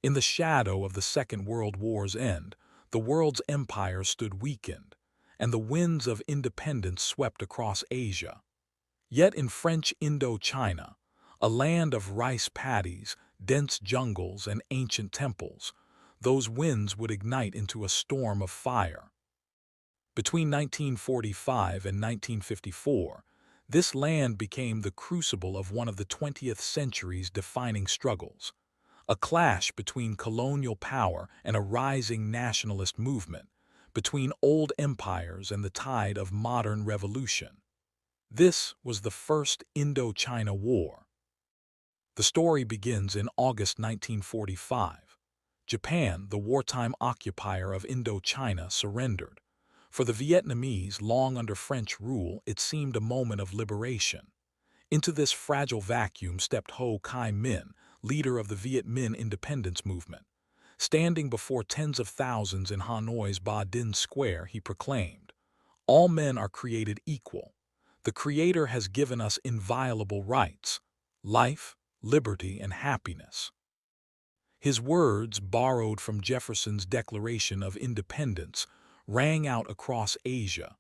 In the shadow of the Second World War's end, the world's empires stood weakened, and the winds of independence swept across Asia. Yet in French Indochina, a land of rice paddies, dense jungles, and ancient temples, those winds would ignite into a storm of fire. Between 1945 and 1954, this land became the crucible of one of the 20th century's defining struggles, a clash between colonial power and a rising nationalist movement, between old empires and the tide of modern revolution. This was the First Indochina War. The story begins in August 1945. Japan, the wartime occupier of Indochina, surrendered. For the Vietnamese, long under French rule, it seemed a moment of liberation. Into this fragile vacuum stepped Ho Chi Minh, leader of the Viet Minh independence movement. Standing before tens of thousands in Hanoi's Ba Dinh Square, he proclaimed, "All men are created equal. The Creator has given us inviolable rights: life, liberty, and happiness." His words, borrowed from Jefferson's Declaration of Independence, rang out across Asia.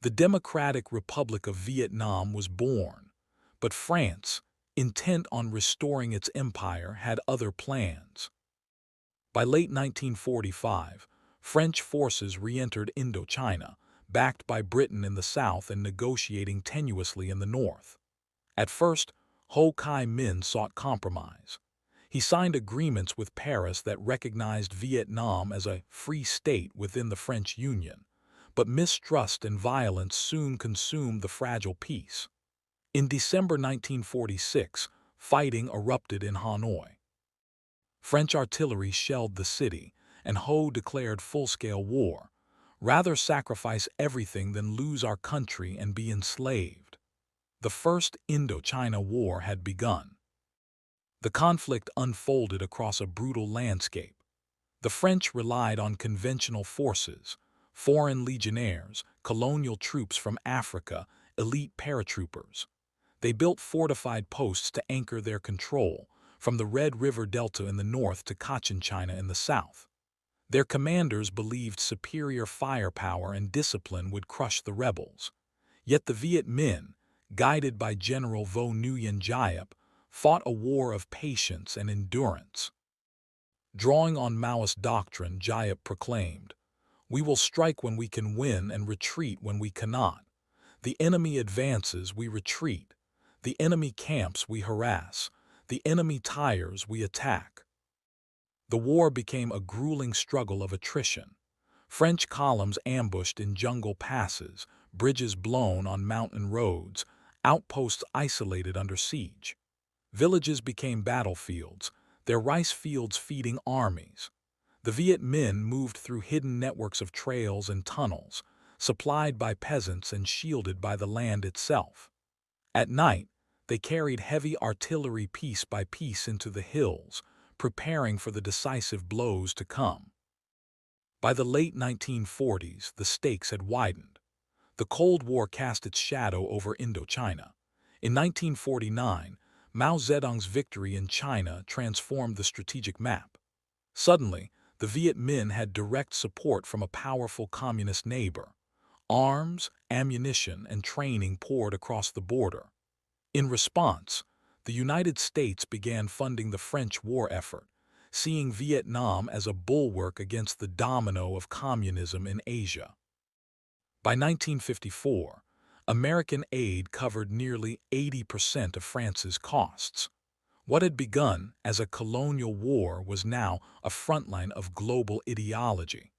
The Democratic Republic of Vietnam was born, but France, intent on restoring its empire, had other plans. By late 1945, French forces re-entered Indochina, backed by Britain in the south and negotiating tenuously in the north. At first, Ho Chi Minh sought compromise. He signed agreements with Paris that recognized Vietnam as a free state within the French Union, but mistrust and violence soon consumed the fragile peace. In December 1946, fighting erupted in Hanoi. French artillery shelled the city, and Ho declared full-scale war. "Rather sacrifice everything than lose our country and be enslaved." The First Indochina War had begun. The conflict unfolded across a brutal landscape. The French relied on conventional forces, foreign legionnaires, colonial troops from Africa, elite paratroopers. They built fortified posts to anchor their control, from the Red River Delta in the north to Cochinchina in the south. Their commanders believed superior firepower and discipline would crush the rebels. Yet the Viet Minh, guided by General Vo Nguyen Giap, fought a war of patience and endurance. Drawing on Maoist doctrine, Giap proclaimed, "We will strike when we can win and retreat when we cannot. The enemy advances, we retreat. The enemy camps, we harass. The enemy tires, we attack." The war became a grueling struggle of attrition. French columns ambushed in jungle passes, bridges blown on mountain roads, outposts isolated under siege. Villages became battlefields, their rice fields feeding armies. The Viet Minh moved through hidden networks of trails and tunnels, supplied by peasants and shielded by the land itself. At night, they carried heavy artillery piece by piece into the hills, preparing for the decisive blows to come. By the late 1940s, the stakes had widened. The Cold War cast its shadow over Indochina. In 1949, Mao Zedong's victory in China transformed the strategic map. Suddenly, the Viet Minh had direct support from a powerful communist neighbor. Arms, ammunition, and training poured across the border. In response, the United States began funding the French war effort, seeing Vietnam as a bulwark against the domino of communism in Asia. By 1954, American aid covered nearly 80% of France's costs. What had begun as a colonial war was now a frontline of global ideology.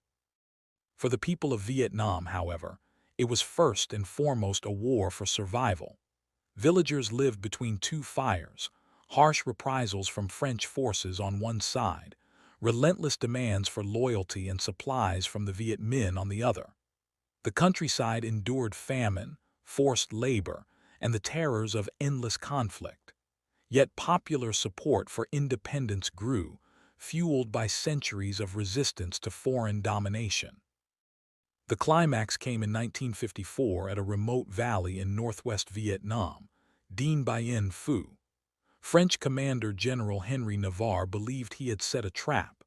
For the people of Vietnam, however, it was first and foremost a war for survival. Villagers lived between two fires, harsh reprisals from French forces on one side, relentless demands for loyalty and supplies from the Viet Minh on the other. The countryside endured famine, forced labor, and the terrors of endless conflict. Yet popular support for independence grew, fueled by centuries of resistance to foreign domination. The climax came in 1954 at a remote valley in northwest Vietnam, Dien Bien Phu. French Commander General Henry Navarre believed he had set a trap.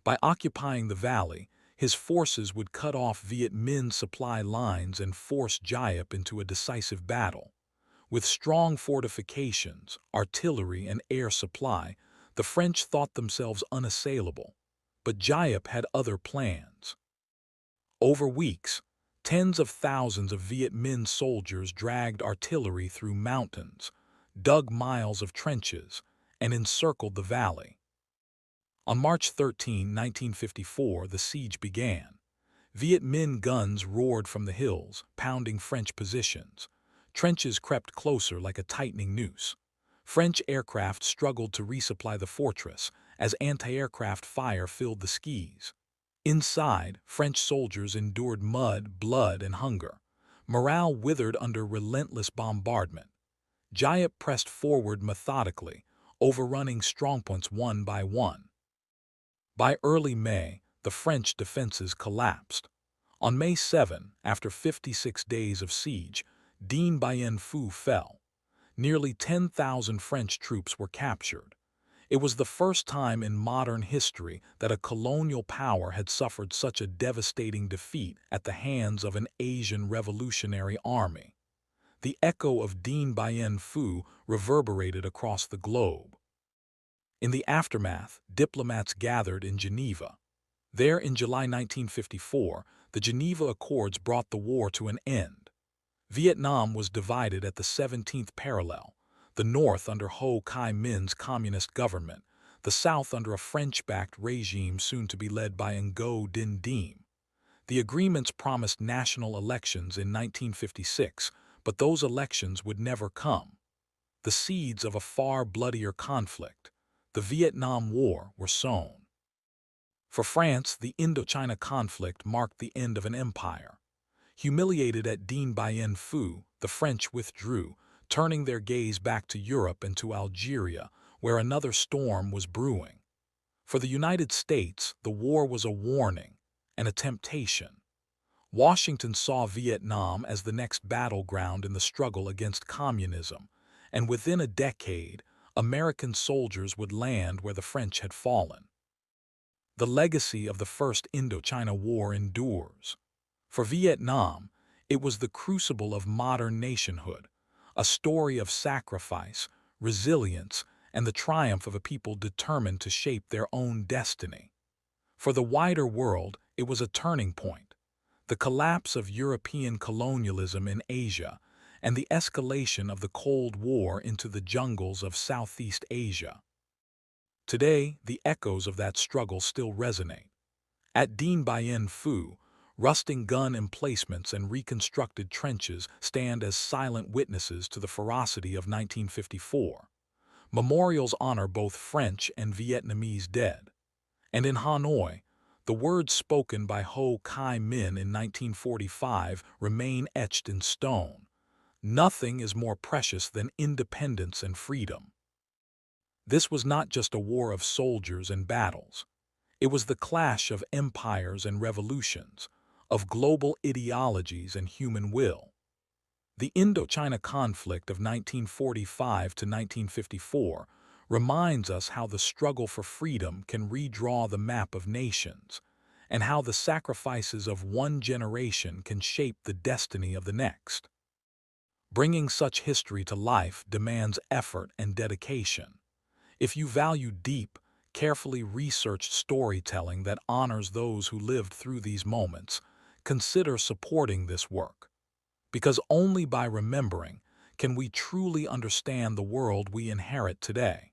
By occupying the valley, his forces would cut off Viet Minh's supply lines and force Giap into a decisive battle. With strong fortifications, artillery, and air supply, the French thought themselves unassailable. But Giap had other plans. Over weeks, tens of thousands of Viet Minh soldiers dragged artillery through mountains, dug miles of trenches, and encircled the valley. On March 13, 1954, the siege began. Viet Minh guns roared from the hills, pounding French positions. Trenches crept closer like a tightening noose. French aircraft struggled to resupply the fortress as anti-aircraft fire filled the skies. Inside, French soldiers endured mud, blood, and hunger. Morale withered under relentless bombardment. Giap pressed forward methodically, overrunning strongpoints one by one. By early May, the French defenses collapsed. On May 7, after 56 days of siege, Dien Bien Phu fell. Nearly 10,000 French troops were captured. It was the first time in modern history that a colonial power had suffered such a devastating defeat at the hands of an Asian revolutionary army. The echo of Dien Bien Phu reverberated across the globe. In the aftermath, diplomats gathered in Geneva. There, in July 1954, the Geneva Accords brought the war to an end. Vietnam was divided at the 17th parallel, the north under Ho Chi Minh's communist government, the south under a French-backed regime soon to be led by Ngo Dinh Diem. The agreements promised national elections in 1956, but those elections would never come. The seeds of a far bloodier conflict, the Vietnam War, were sown. For France, the Indochina conflict marked the end of an empire. Humiliated at Dien Bien Phu, the French withdrew, turning their gaze back to Europe and to Algeria, where another storm was brewing. For the United States, the war was a warning and a temptation. Washington saw Vietnam as the next battleground in the struggle against communism, and within a decade, American soldiers would land where the French had fallen. The legacy of the First Indochina War endures. For Vietnam, it was the crucible of modern nationhood, a story of sacrifice, resilience, and the triumph of a people determined to shape their own destiny. For the wider world, it was a turning point, the collapse of European colonialism in Asia and the escalation of the Cold War into the jungles of Southeast Asia. Today, the echoes of that struggle still resonate. At Dien Bien Phu, rusting gun emplacements and reconstructed trenches stand as silent witnesses to the ferocity of 1954. Memorials honor both French and Vietnamese dead. And in Hanoi, the words spoken by Ho Chi Minh in 1945 remain etched in stone. Nothing is more precious than independence and freedom. This was not just a war of soldiers and battles. It was the clash of empires and revolutions, of global ideologies and human will. The Indochina conflict of 1945 to 1954 reminds us how the struggle for freedom can redraw the map of nations, and how the sacrifices of one generation can shape the destiny of the next. Bringing such history to life demands effort and dedication. If you value deep, carefully researched storytelling that honors those who lived through these moments, consider supporting this work. Because only by remembering can we truly understand the world we inherit today.